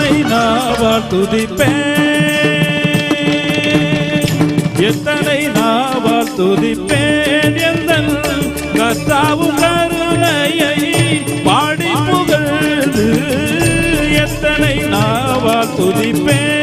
எத்தனை நாவால் துதிப்பேன், எத்தனை நாவால் துதிப்பேன், எந்தன் கர்த்தாவும் கருணையை பாடி புகழ்ந்து எத்தனை நாவால் துதிப்பேன்.